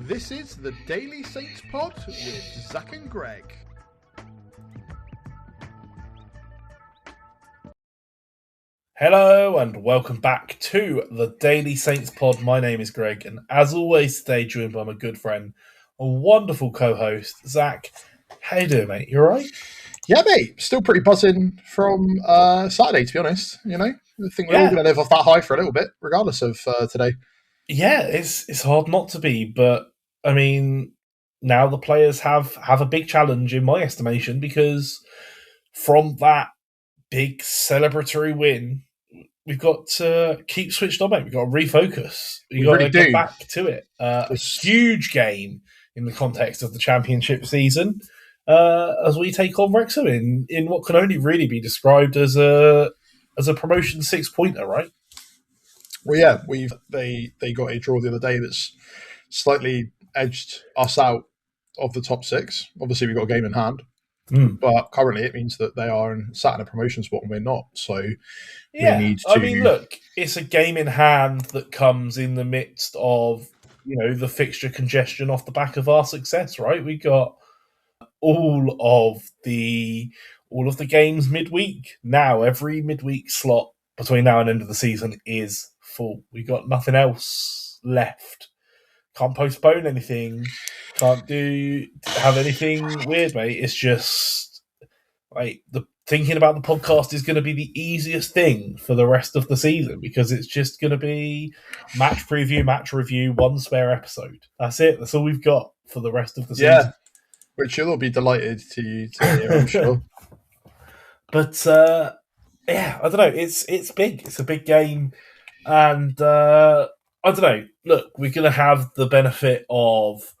This is the Daily Saints Pod with Zach and Greg. Hello and welcome back to the Daily Saints Pod. My name is Greg, and as always, today joined by my good friend, a wonderful co-host, Zach. How you doing, mate? You all right? Yeah, mate. Still pretty buzzing from Saturday, to be honest. You know, I think we're all going to live off that high for a little bit, regardless of today. Yeah, it's hard not to be, but I mean, now the players have a big challenge in my estimation, because from that big celebratory win, we've got to keep switched on, mate. We've got to refocus. We've got to get back to it. A huge game in the context of the championship season, as we take on Wrexham in what can only really be described as a promotion 6-pointer, right? Well, yeah, they got a draw the other day that's slightly edged us out of the top six. Obviously, we've got a game in hand. But currently it means that they are sat in a promotion spot and we're not. So we need to... I mean, look, it's a game in hand that comes in the midst of, the fixture congestion off the back of our success, right? We got all of the games midweek. Now, every midweek slot between now and end of the season is full. We got nothing else left. Can't postpone anything. Can't have anything weird, mate. It's just like thinking about the podcast is going to be the easiest thing for the rest of the season, because it's just going to be match preview, match review, one spare episode. That's it. That's all we've got for the rest of the season. Yeah, which you'll all be delighted to hear, I'm sure. But I don't know. It's big. It's a big game, and I don't know. Look, we're going to have the benefit of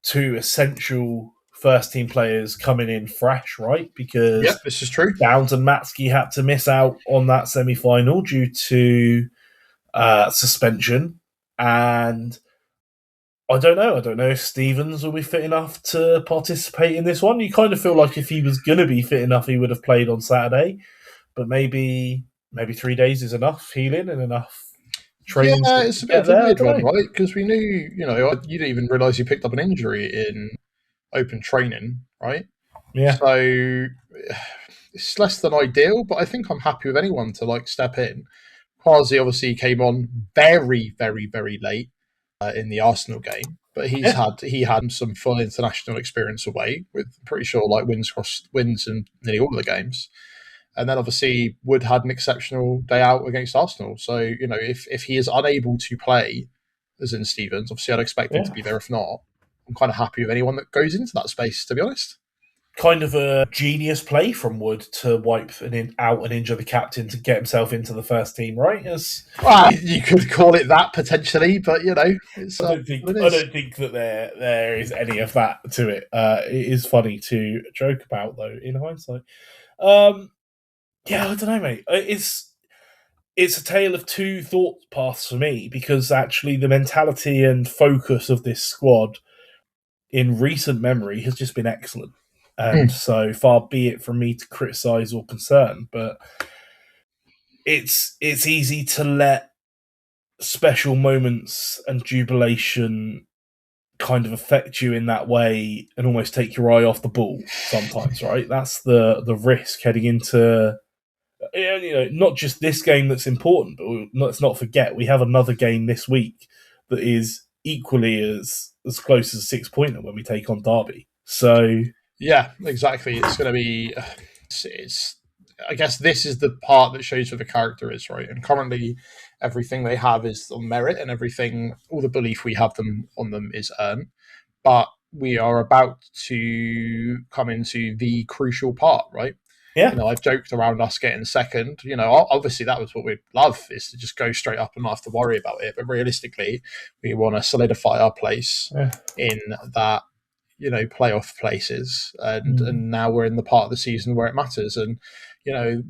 two essential first-team players coming in fresh, right? Because this is true. Downs and Matsky had to miss out on that semi-final due to suspension, and I don't know if Stevens will be fit enough to participate in this one. You kind of feel like if he was going to be fit enough, he would have played on Saturday, but maybe 3 days is enough healing and enough training. Yeah, it's a bit of a weird one, right? Because we knew, you didn't even realise he picked up an injury in open training, right? Yeah. So it's less than ideal, but I think I'm happy with anyone to step in. Quasi obviously came on very, very, very late in the Arsenal game, but he had some full international experience away with, pretty sure, wins in nearly all of the games. And then obviously Wood had an exceptional day out against Arsenal. So, if he is unable to play, as in Stevens, obviously I'd expect him to be there. If not, I'm kind of happy with anyone that goes into that space, to be honest. Kind of a genius play from Wood to wipe out and injure the captain to get himself into the first team, right? You could call it that potentially, but it's, I don't think that there is any of that to it. It is funny to joke about, though, in hindsight. I don't know, mate. It's a tale of two thought paths for me, because actually the mentality and focus of this squad in recent memory has just been excellent. And so far be it from me to criticise or concern, but it's easy to let special moments and jubilation kind of affect you in that way and almost take your eye off the ball sometimes, right? That's the risk heading into, not just this game that's important, but let's not forget we have another game this week that is equally as close as a 6-pointer when we take on Derby. So yeah, exactly. It's going to be. I guess this is the part that shows who the character is, right? And currently, everything they have is on merit, and all the belief we have on them is earned. But we are about to come into the crucial part, right? Yeah. I've joked around us getting second. Obviously that was what we'd love, is to just go straight up and not have to worry about it. But realistically, we want to solidify our place in that, playoff places. And now we're in the part of the season where it matters. And,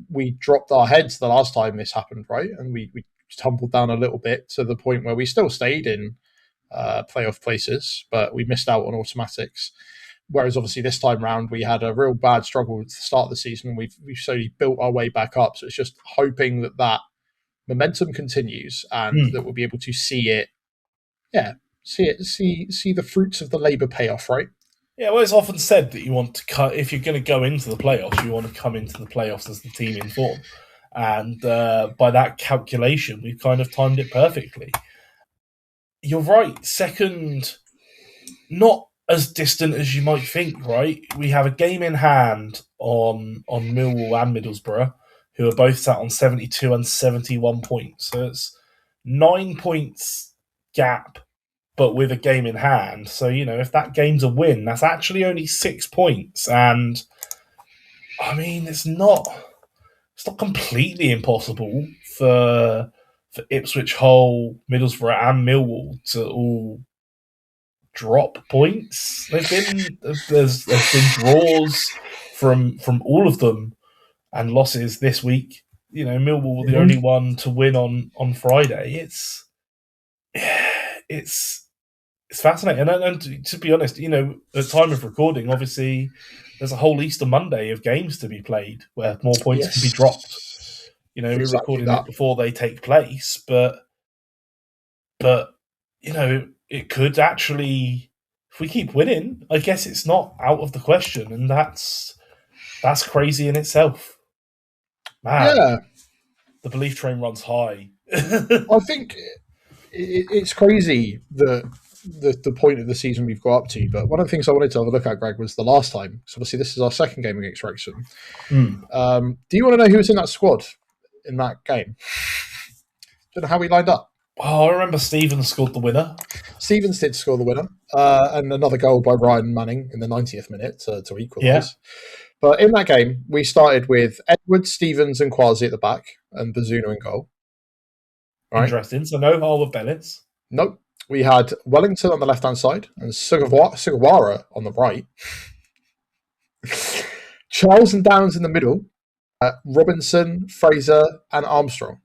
we dropped our heads the last time this happened, right? And we tumbled down a little bit to the point where we still stayed in playoff places, but we missed out on automatics. Whereas obviously this time round, we had a real bad struggle at the start of the season, and we've slowly built our way back up. So it's just hoping that momentum continues and that we'll be able to see it, see the fruits of the labour pay off, right? Yeah, well, it's often said that you want to cut if you're going to go into the playoffs. You want to come into the playoffs as the team in form, and by that calculation, we've kind of timed it perfectly. You're right. Second, not as distant as you might think. Right, we have a game in hand on Millwall and Middlesbrough, who are both sat on 72 and 71 points. So it's 9 points gap, but with a game in hand. So, if that game's a win, that's actually only 6 points. And I mean, it's not completely impossible for Ipswich, Hull, Middlesbrough, and Millwall to all drop points. There's been draws from all of them and losses this week. Millwall were the only one to win on Friday. It's fascinating. And to be honest, at the time of recording, obviously, there's a whole Easter Monday of games to be played where more points can be dropped. We're recording it before they take place, but it could actually, if we keep winning, I guess it's not out of the question, and that's crazy in itself. Man, yeah. The belief train runs high. I think it's crazy that the point of the season we've got up to, but one of the things I wanted to have a look at, Greg, was the last time. So obviously this is our second game against Wrexham. Do you want to know who was in that squad in that game? Don't know how we lined up. Oh, I remember Stevens scored the winner. Stevens did score the winner, and another goal by Ryan Manning in the 90th minute to equalise. Yeah. But in that game, we started with Edwards, Stevens, and Quasi at the back, and Bazunu in goal. Right? Interesting. So no Harwood Bennetts. Nope. We had Wellington on the left-hand side and Sugawara on the right. Charles and Downs in the middle. Robinson, Fraser, and Armstrong.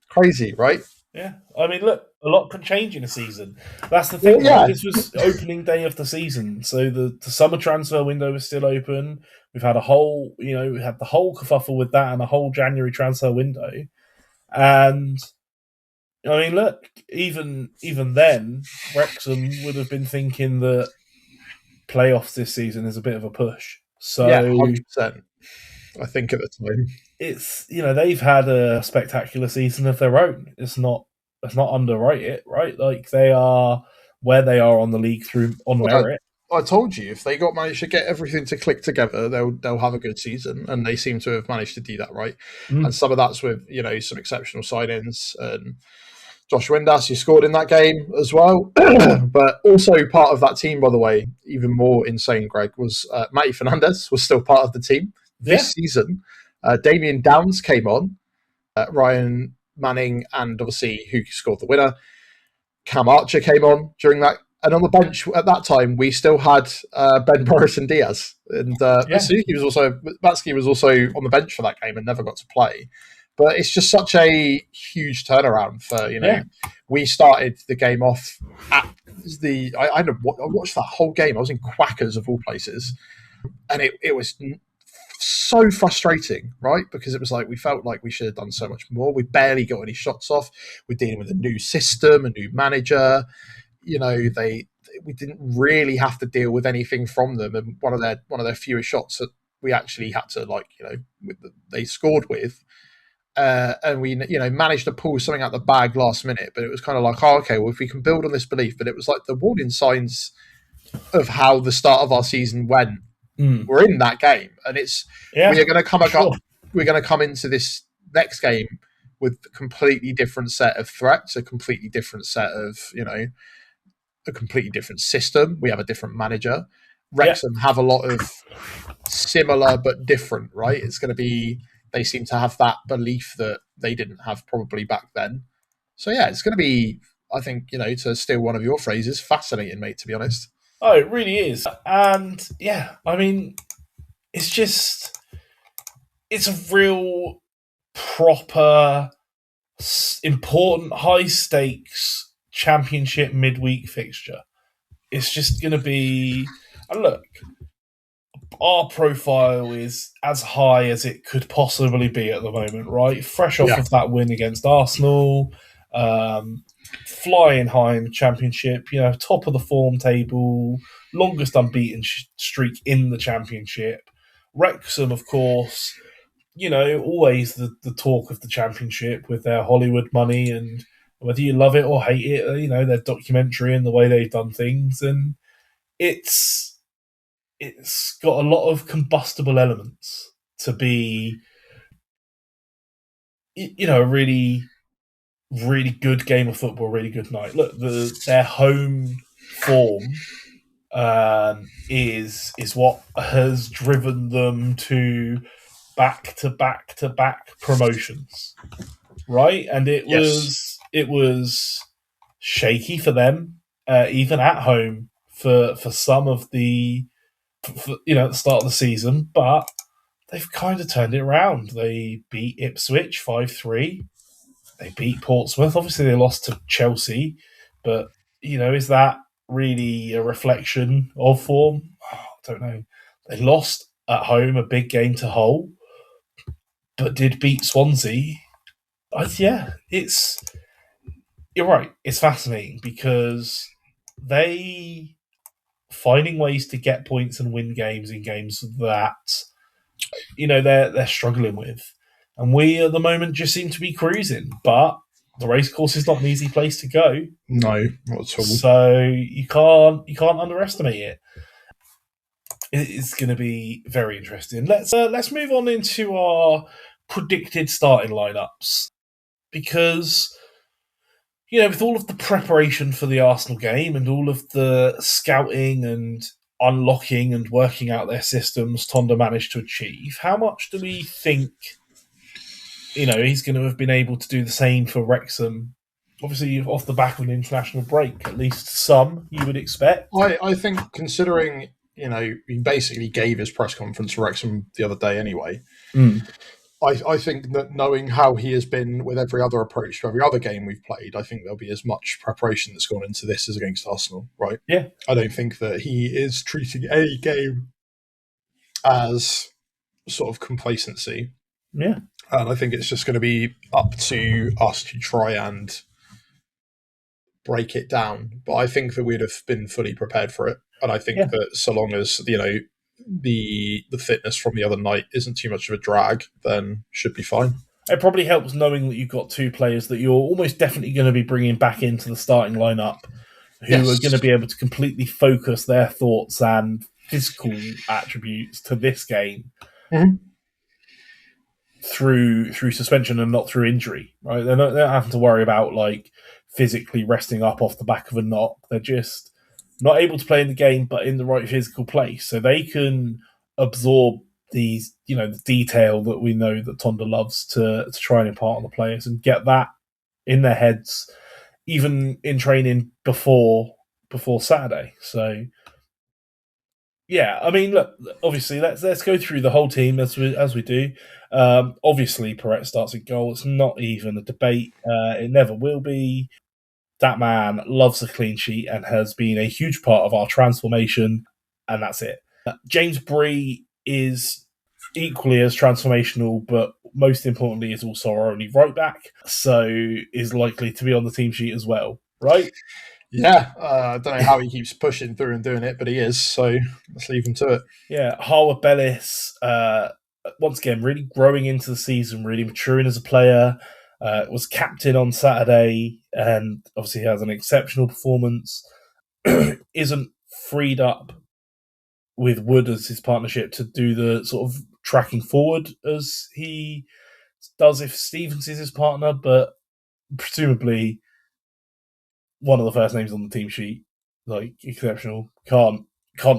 Crazy, right? Yeah. I mean, look, a lot can change in a season. That's the thing. Yeah. Right? This was opening day of the season, so the summer transfer window is still open. We've had we had the whole kerfuffle with that and a whole January transfer window, and I mean, look, even then, Wrexham would have been thinking that playoffs this season is a bit of a push. So yeah, 100%. I think at the time it's they've had a spectacular season of their own. Let's not underrate it, right? Like they are where they are on the league on merit. I told you, if they managed to get everything to click together, they'll have a good season, and they seem to have managed to do that, right? And some of that's with some exceptional signings and Josh Windass, who scored in that game as well. But also part of that team, by the way, even more insane, Greg, was Matty Fernandez was still part of the team this season. Damien Downs came on, Ryan Manning, and obviously who scored the winner, Cam Archer came on during that. And on the bench at that time, we still had Ben Morrison Diaz. And Matsui was also on the bench for that game and never got to play. But it's just such a huge turnaround for, we started the game off at I watched that whole game. I was in Quackers of all places. And it was so frustrating, right? Because it was like, we felt like we should have done so much more. We barely got any shots off. We're dealing with a new system, a new manager. We didn't really have to deal with anything from them. And one of their fewest shots that we actually had to they scored with. And we, managed to pull something out the bag last minute, but it was kind of like, oh, okay, well, if we can build on this belief, but it was like the warning signs of how the start of our season went. We're in that game, and we're going to come into this next game with a completely different set of threats, a completely different set of, a completely different system. We have a different manager. Wrexham have a lot of similar but different, right? It's going to be. They seem to have that belief that they didn't have probably back then. So, yeah, it's going to be, I think, to steal one of your phrases, fascinating, mate, to be honest. Oh, it really is. And, yeah, I mean, it's a real proper, important, high-stakes championship midweek fixture. It's just going to be... And look... Our profile is as high as it could possibly be at the moment, right? Fresh off of that win against Arsenal, flying high in the Championship, top of the form table, longest unbeaten streak in the Championship. Wrexham, of course, always the talk of the Championship with their Hollywood money, and whether you love it or hate it, their documentary and the way they've done things, and it's got a lot of combustible elements to be, a really, really good game of football, really good night. Look, their home form is what has driven them to back promotions, right? And it was shaky for them, even at home for some of the at the start of the season, but they've kind of turned it around. They beat Ipswich 5-3. They beat Portsmouth. Obviously, they lost to Chelsea, but is that really a reflection of form? I don't know. They lost at home a big game to Hull, but did beat Swansea. You're right. It's fascinating because they finding ways to get points and win games in games that they're struggling with, and we at the moment just seem to be cruising. But the racecourse is not an easy place to go. No, not at all. So you can't underestimate it. It's going to be very interesting. Let's move on into our predicted starting lineups, because with all of the preparation for the Arsenal game and all of the scouting and unlocking and working out their systems Tonda managed to achieve, how much do we think he's going to have been able to do the same for Wrexham? Obviously, off the back of an international break, at least some you would expect. I think, considering he basically gave his press conference for Wrexham the other day anyway. I think that knowing how he has been with every other approach to every other game we've played, I think there'll be as much preparation that's gone into this as against Arsenal, right? Yeah. I don't think that he is treating any game as sort of complacency. Yeah. And I think it's just going to be up to us to try and break it down. But I think that we'd have been fully prepared for it. And I think that so long as, the fitness from the other night isn't too much of a drag, then should be fine. It probably helps knowing that you've got two players that you're almost definitely going to be bringing back into the starting lineup who are going to be able to completely focus their thoughts and physical attributes to this game through suspension and not through injury, right? They're not having to worry about physically resting up off the back of a knock. They're just not able to play in the game, but in the right physical place, so they can absorb these, the detail that we know that Tonda loves to try and impart on the players and get that in their heads, even in training before Saturday. So, yeah, I mean, look, obviously, let's go through the whole team as we do. Obviously, Perret starts at goal. It's not even a debate. It never will be. That man loves a clean sheet and has been a huge part of our transformation, and that's it. James Bree is equally as transformational, but most importantly is also our only right back, so is likely to be on the team sheet as well, right? Yeah, I don't know how he keeps pushing through and doing it, but he is, so let's leave him to it. Yeah, Harwood Bellis, once again, really growing into the season, really maturing as a player. Was captain on Saturday and obviously has an exceptional performance. Isn't freed up with Wood as his partnership to do the sort of tracking forward as he does if Stevens is his partner, but presumably one of the first names on the team sheet, exceptional, can't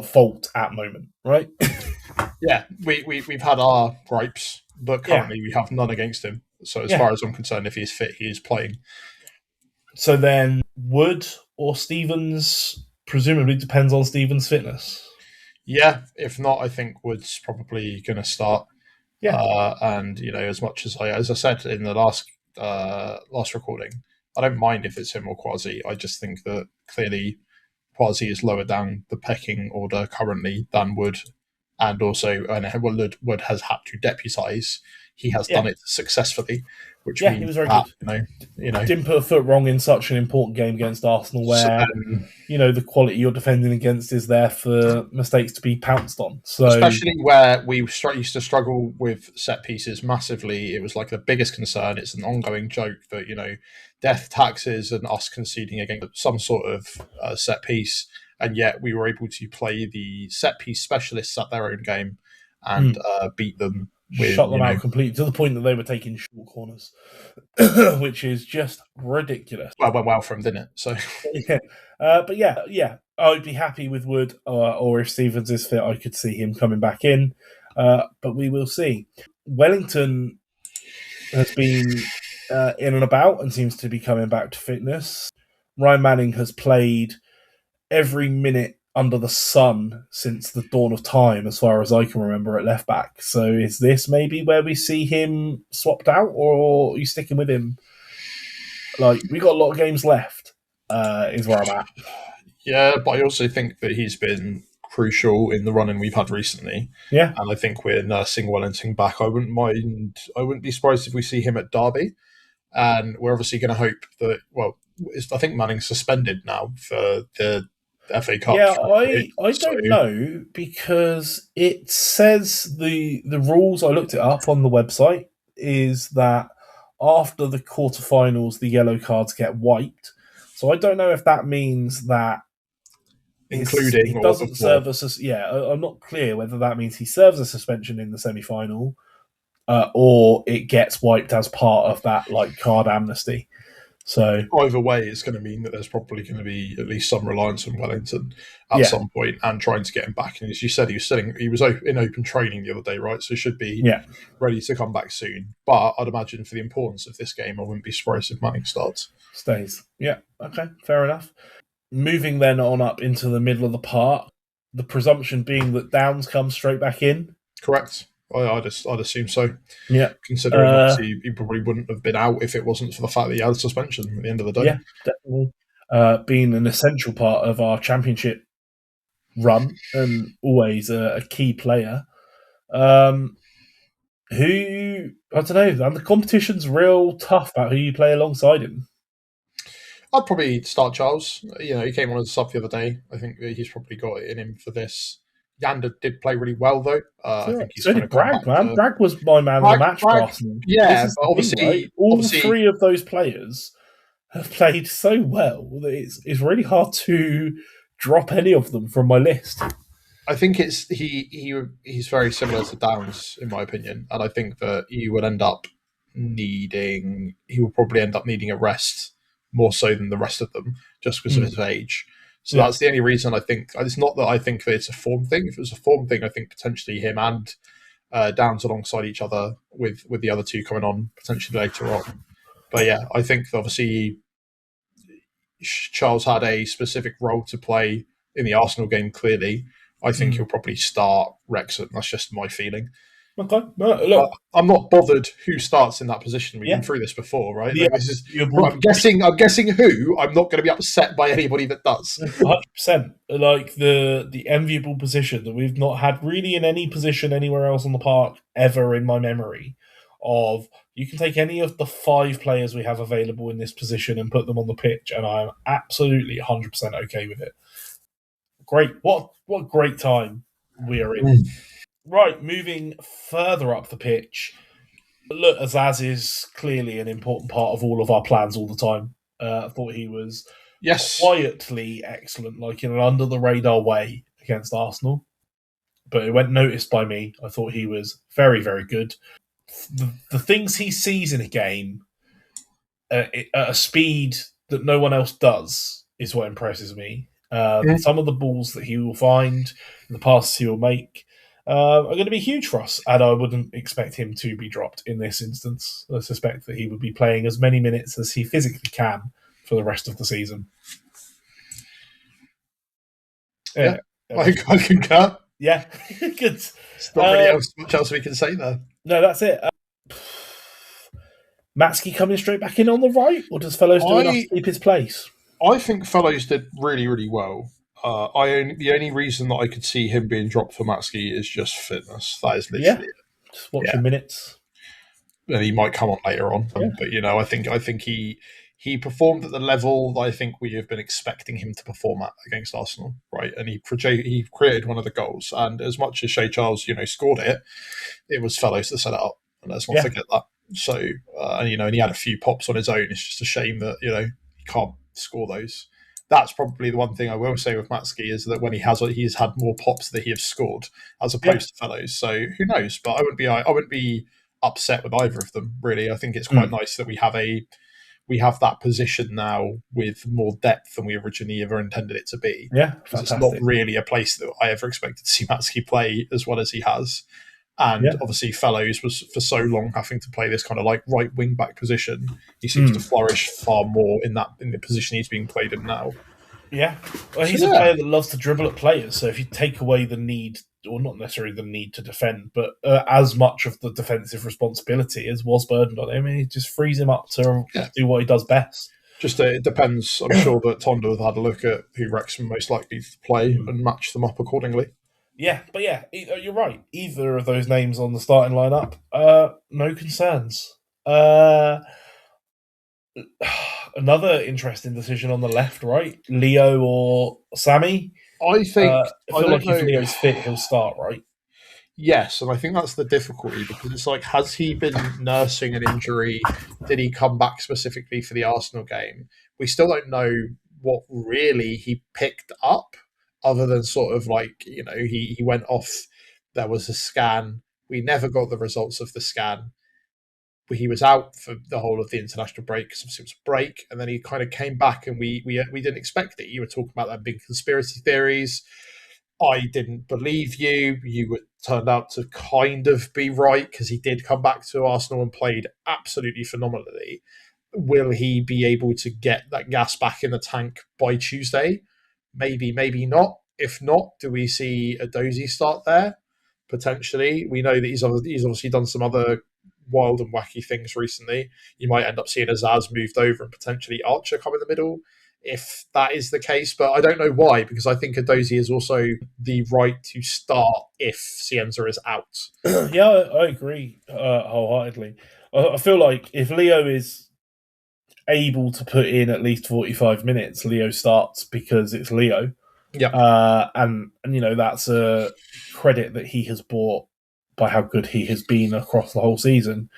fault at moment, right? Yeah, we've had our gripes, but currently we have none against him. So as far as I'm concerned, if he's fit, he is playing. So then Wood or Stevens, presumably depends on Stevens' fitness. Yeah, if not, I think Wood's probably going to start. Yeah, and as much as I said in the last recording, I don't mind if it's him or Quasi. I just think that clearly Quasi is lower down the pecking order currently than Wood, and also Wood has had to deputise. he has done it successfully, which he means was very that, good. you know, Didn't put a foot wrong in such an important game against Arsenal, where the quality you're defending against is there for mistakes to be pounced on. So, especially where we used to struggle with set pieces massively, it was like the biggest concern. It's an ongoing joke that death taxes and us conceding against some sort of set piece, and yet we were able to play the set piece specialists at their own game and beat them. Shut them out completely, to the point that they were taking short corners, which is just ridiculous. Well, went well for them, didn't it? So but yeah, I would be happy with Wood, or if Stevens is fit, I could see him coming back in. But we will see. Wellington has been in and about and seems to be coming back to fitness. Ryan Manning has played every minute under the sun since the dawn of time, as far as I can remember, at left back. So is this maybe where we see him swapped out, or are you sticking with him? Like, we got a lot of games left, is where I'm at. Yeah, but I also think that he's been crucial in the running we've had recently. Yeah. And I think we're nursing Wellington back. I wouldn't be surprised if we see him at Derby. And we're obviously going to hope that, I think Manning's suspended now for the FA Cup. Yeah, I don't know, because it says the rules, I looked it up on the website, is that after the quarterfinals, the yellow cards get wiped. So I don't know if that means that including he doesn't serve as I'm not clear whether that means he serves a suspension in the semi-final, or it gets wiped as part of that card amnesty. So either way, it's going to mean that there's probably going to be at least some reliance on Wellington at some point, and trying to get him back. And as you said, he was in open training the other day, right? So he should be ready to come back soon. But I'd imagine for the importance of this game, I wouldn't be surprised if Manning starts. Stays. Yeah. Okay. Fair enough. Moving then on up into the middle of the park, the presumption being that Downs comes straight back in. Correct. I'd assume so. Yeah. Considering obviously he probably wouldn't have been out if it wasn't for the fact that he had a suspension at the end of the day. Yeah, definitely. Being an essential part of our championship run and always a key player. Who, I don't know, and the competition's real tough about who you play alongside him. I'd probably start Charles. He came on as a sub the other day. I think he's probably got it in him for this. Yander did play really well, though. I think he's so did Bragg, man. Bragg was my man of the match for Arsenal. Yeah, but obviously, all three of those players have played so well that it's really hard to drop any of them from my list. I think he's very similar to Downs, in my opinion, and I think that he will probably end up needing a rest more so than the rest of them, just because of his age. So that's the only reason I think. It's not that I think that it's a form thing. If it was a form thing, I think potentially him and Downs alongside each other with the other two coming on potentially later on. But yeah, I think obviously Charles had a specific role to play in the Arsenal game, clearly. I think he'll probably start Wrexham. That's just my feeling. Okay. No, look, I'm not bothered who starts in that position. We've been through this before, right? I'm guessing who. I'm not going to be upset by anybody that does. 100%. Like the enviable position that we've not had really in any position anywhere else on the park ever in my memory. Of you can take any of the 5 players we have available in this position and put them on the pitch, and I'm absolutely 100% okay with it. Great. What great time we are in. Right, moving further up the pitch. Look, Azaz is clearly an important part of all of our plans all the time. I thought he was quietly excellent, like in an under-the-radar way against Arsenal. But it went noticed by me. I thought he was very, very good. The things he sees in a game at a speed that no one else does is what impresses me. Some of the balls that he will find, the passes he will make, are going to be huge for us, and I wouldn't expect him to be dropped in this instance. I suspect that he would be playing as many minutes as he physically can for the rest of the season. I concur. Yeah, good. There's not really much else we can say there. No, that's it. Matsky coming straight back in on the right, or does Fellows do enough to keep his place? I think Fellows did really, really well. The only reason that I could see him being dropped for Matsky is just fitness. That is literally it. Just watching minutes. and he might come on later on. Yeah. But I think he performed at the level that I think we have been expecting him to perform at against Arsenal, right? And he created one of the goals. And as much as Shea Charles, scored it, it was Fellows that set it up, and let's not forget that. So, and he had a few pops on his own. It's just a shame that he can't score those. That's probably the one thing I will say with Matchday is that when he's had more pops that he has scored as opposed to Fellows. So who knows? But I wouldn't be upset with either of them, really. I think it's quite nice that we have that position now with more depth than we originally ever intended it to be. Yeah, fantastic. It's not really a place that I ever expected to see Matchday play as well as he has. And obviously Fellows was for so long having to play this kind of like right wing back position. He seems to flourish far more in the position he's being played in now. Yeah. Well, he's a player that loves to dribble at players. So if you take away the need, or not necessarily the need to defend, but as much of the defensive responsibility as was burdened on him, it just frees him up to do what he does best. Just it depends. I'm sure that Tondo have had a look at who Wrexham most likely to play and match them up accordingly. Yeah, but you're right. Either of those names on the starting lineup, no concerns. Another interesting decision on the left, right? Leo or Sammy? I think I feel like if Leo's fit, he'll start, right? Yes, and I think that's the difficulty because it's like, has he been nursing an injury? Did he come back specifically for the Arsenal game? We still don't know what really he picked up, other than sort of like, he went off, there was a scan. We never got the results of the scan. He was out for the whole of the international break because it was a break, and then he kind of came back, and we didn't expect it. You were talking about that big conspiracy theories. I didn't believe you. You turned out to kind of be right because he did come back to Arsenal and played absolutely phenomenally. Will he be able to get that gas back in the tank by Tuesday? Maybe, maybe not. If not, do we see a Dozy start there? Potentially. We know that he's obviously done some other wild and wacky things recently. You might end up seeing Azaz moved over and potentially Archer come in the middle, if that is the case. But I don't know why, because I think Adozie is also the right to start if Cienza is out. Yeah, I agree wholeheartedly. I feel like if Leo is able to put in at least 45 minutes, Leo starts because it's Leo. Yeah. And that's a credit that he has brought by how good he has been across the whole season.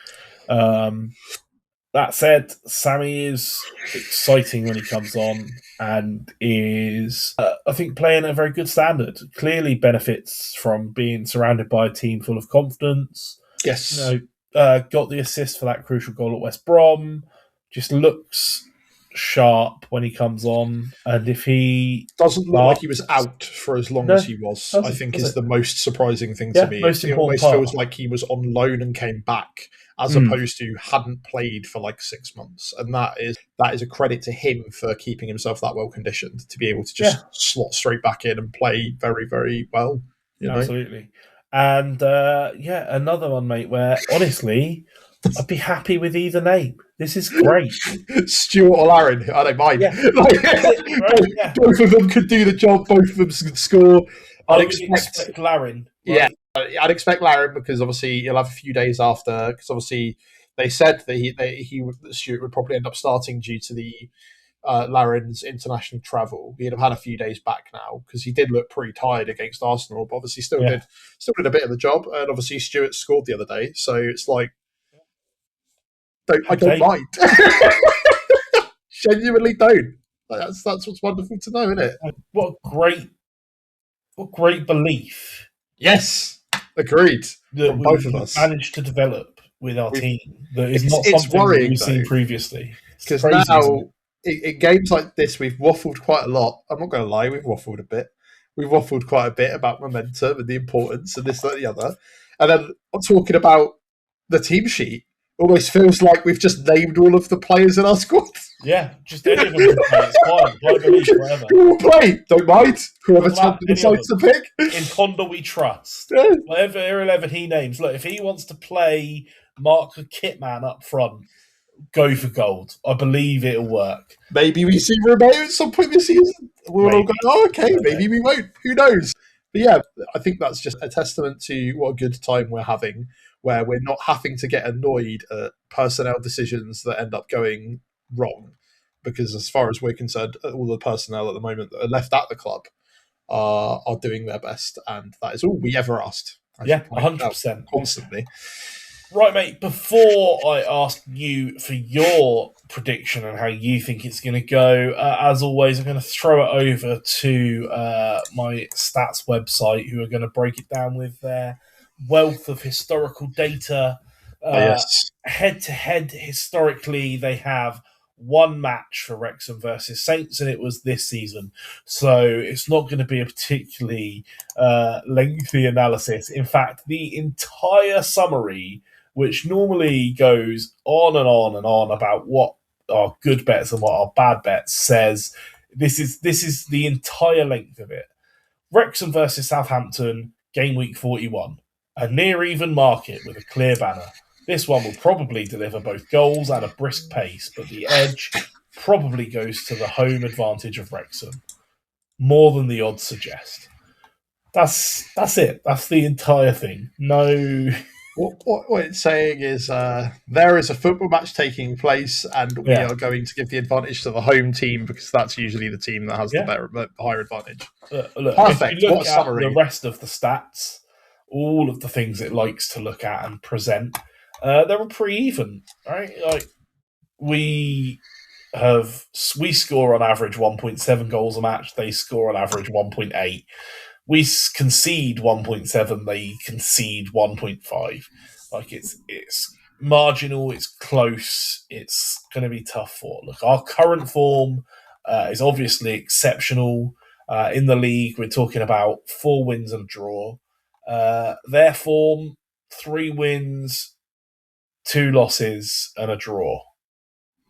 That said, Sammy is exciting when he comes on and is, I think, playing at a very good standard. Clearly benefits from being surrounded by a team full of confidence. Yes. Got the assist for that crucial goal at West Brom. Just looks sharp when he comes on, and if he doesn't look like he was out for as long as he was, I think is the most surprising thing to me. It almost feels like he was on loan and came back, as opposed to hadn't played for like 6 months, and that is a credit to him for keeping himself that well conditioned to be able to just slot straight back in and play very, very well. Absolutely. And another one, mate, where honestly I'd be happy with either name. This is great. Stuart or Larin, I don't mind. Yeah. Both of them could do the job. Both of them could score. I'd expect Larin. Right? Yeah, I'd expect Larin because obviously he'll have a few days after. Because obviously they said that Stuart would probably end up starting due to the Larin's international travel. He'd have had a few days back now because he did look pretty tired against Arsenal, but obviously still did a bit of the job. And obviously Stuart scored the other day, so it's like. I don't mind. Genuinely don't. That's what's wonderful to know, isn't it? What great belief. Yes, agreed. That from both of us managed to develop with our team. That is not something we've seen previously. Because now in games like this, we've waffled quite a lot. I'm not going to lie, we've waffled a bit. We've waffled quite a bit about momentum and the importance and this, that, and the other. And then I'm talking about the team sheet. Almost feels like we've just named all of the players in our squad. Yeah, just any of them can play. It's fine. Play belief, whatever. Who will play? Don't mind. Whoever decides to pick. In Honda, we trust. Whatever 11 he names. Look, if he wants to play Mark the Kitman up front, go for gold. I believe it'll work. Maybe we see Romeo at some point this season. We'll all go, okay, maybe we won't. Who knows? But yeah, I think that's just a testament to what a good time we're having where we're not having to get annoyed at personnel decisions that end up going wrong. Because as far as we're concerned, all the personnel at the moment that are left at the club are doing their best, and that is all we ever asked. Yeah, 100%. Constantly. Right, mate, before I ask you for your prediction and how you think it's going to go, as always, I'm going to throw it over to my stats website, who are going to break it down with their wealth of historical data. Yes. Head-to-head, historically, they have one match for Wrexham versus Saints, and it was this season. So it's not going to be a particularly lengthy analysis. In fact, the entire summary, which normally goes on and on and on about what are good bets and what are bad bets, says this is the entire length of it. Wrexham versus Southampton, game week 41. A near even market with a clear banner. This one will probably deliver both goals and a brisk pace, but the edge probably goes to the home advantage of Wrexham, more than the odds suggest. That's it. That's the entire thing. No. What it's saying is there is a football match taking place, and we are going to give the advantage to the home team because that's usually the team that has the higher advantage. Look, perfect. If you look what a at summary. The rest of the stats, all of the things it likes to look at and present, they were pretty even, right? Like we score on average 1.7 goals a match. They score on average 1.8. We concede 1.7. They concede 1.5. Like it's marginal. It's close. It's going to be tough for. Look, our current form is obviously exceptional in the league. We're talking about 4 wins and a draw. Their form: 3 wins, 2 losses, and a draw.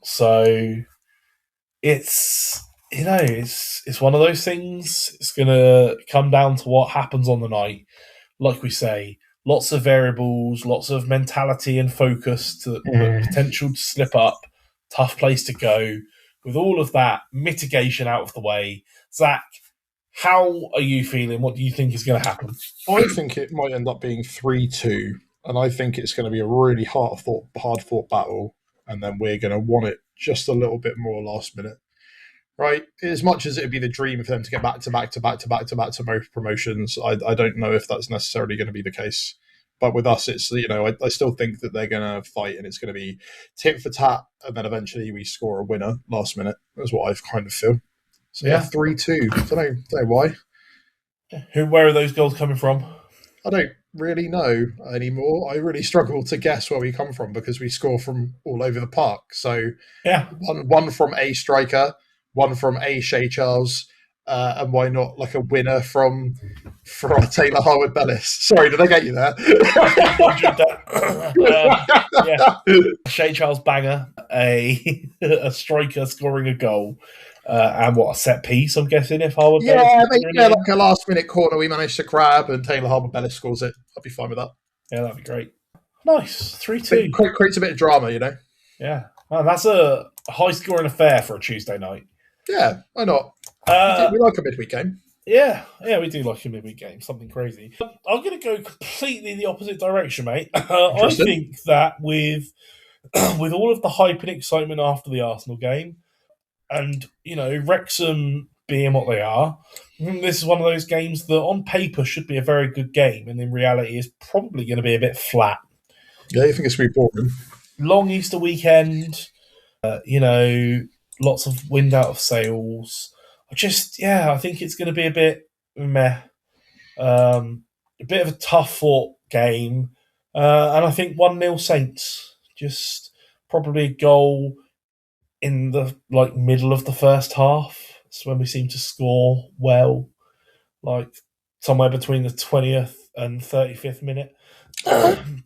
So it's one of those things. It's going to come down to what happens on the night. Like we say, lots of variables, lots of mentality and focus to the potential to slip up. Tough place to go. With all of that mitigation out of the way, Zach, how are you feeling? What do you think is going to happen? I think it might end up being 3-2, and I think it's going to be a really hard-fought battle, and then we're going to want it just a little bit more last minute. Right, as much as it'd be the dream for them to get back to both promotions, I don't know if that's necessarily going to be the case. But with us, it's I still think that they're going to fight, and it's going to be tit for tat, and then eventually we score a winner last minute. That's what I kind of feel. So 3-2. Don't know why. Where are those goals coming from? I don't really know anymore. I really struggle to guess where we come from because we score from all over the park. So one from a striker, one from a Shea Charles, and why not like a winner from Taylor Harwood-Bellis? Sorry, did I get you there? Shea Charles banger, a striker scoring a goal, and a set piece, I'm guessing, if Harwood-Bellis. Like a last minute corner we managed to grab and Taylor Harwood-Bellis scores it. I'd be fine with that. Yeah, that'd be great. Nice. 3-2. Creates a bit of drama, Yeah. Well, that's a high scoring affair for a Tuesday night. Yeah, why not? We like a midweek game. Yeah, we do like a midweek game. Something crazy. I'm going to go completely the opposite direction, mate. I think that with all of the hype and excitement after the Arsenal game, and Wrexham being what they are, this is one of those games that on paper should be a very good game, and in reality is probably going to be a bit flat. Yeah, you think it's going to be boring? Long Easter weekend, lots of wind out of sails. I think it's going to be a bit meh. A bit of a tough fought game. And I think 1-0 Saints. Just probably a goal in the middle of the first half. It's when we seem to score well. Somewhere between the 20th and 35th minute.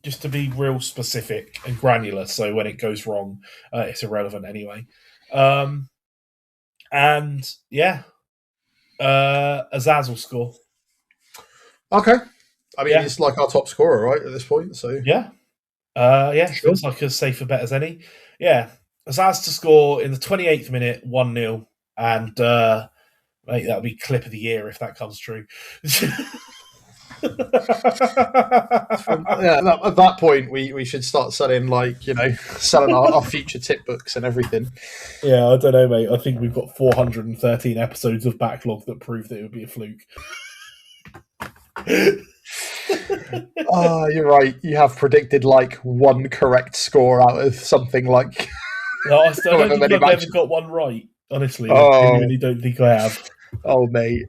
Just to be real specific and granular, so when it goes wrong, it's irrelevant anyway. Azaz will score. Okay. I mean, he's like our top scorer, right, at this point. So sure. Feels like as safe a bet as any. Yeah, Azaz to score in the 28th minute, 1-0, and mate, that'll be clip of the year if that comes true. At that point, we should start selling selling our future tip books and everything. Yeah, I don't know, mate. I think we've got 413 episodes of backlog that prove that it would be a fluke. You're right. You have predicted one correct score out of something like. No, I don't think I've ever got one right. Honestly, I genuinely don't think I have. Oh, mate.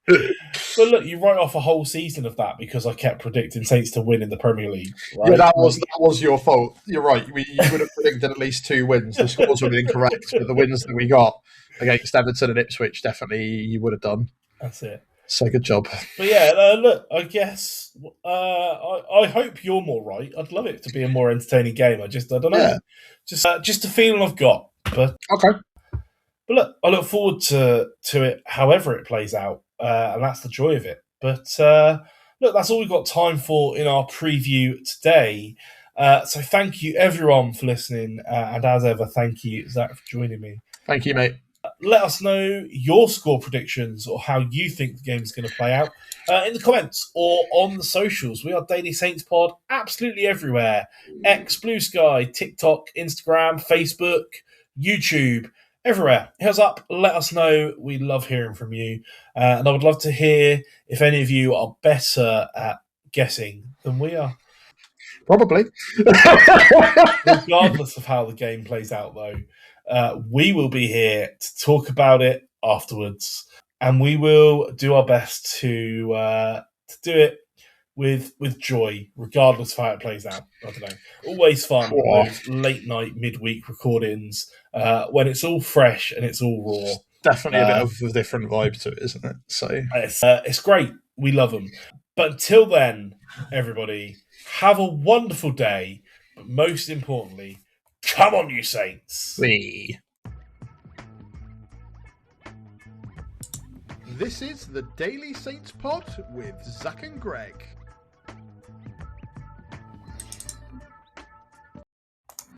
But look, you write off a whole season of that because I kept predicting Saints to win in the Premier League. Right? Yeah, that was your fault. You're right. You would have predicted at least 2 wins. The scores would have been incorrect, but the wins that we got against Everton and Ipswich, definitely you would have done. That's it. So good job. But yeah, look, I guess I hope you're more right. I'd love it to be a more entertaining game. I don't know. Yeah. Just a feeling I've got. But okay. But look, I look forward to it, however it plays out, and that's the joy of it. But look, that's all we've got time for in our preview today. So thank you everyone for listening, and as ever, thank you, Zach, for joining me. Thank you, mate. Let us know your score predictions or how you think the game is going to play out in the comments or on the socials. We are Daily Saints Pod absolutely everywhere. X, Blue Sky, TikTok, Instagram, Facebook, YouTube, everywhere. Hit us up, let us know. We love hearing from you. And I would love to hear if any of you are better at guessing than we are. Probably. Regardless of how the game plays out, though. We will be here to talk about it afterwards, and we will do our best to do it with joy, regardless of how it plays out. I don't know. Always fun, those late night, midweek recordings when it's all fresh and it's all raw. Definitely a bit of a different vibe to it, isn't it? So it's great. We love them. But until then, everybody, have a wonderful day. But most importantly, come on, you Saints! This is the Daily Saints Pod with Zach and Greg.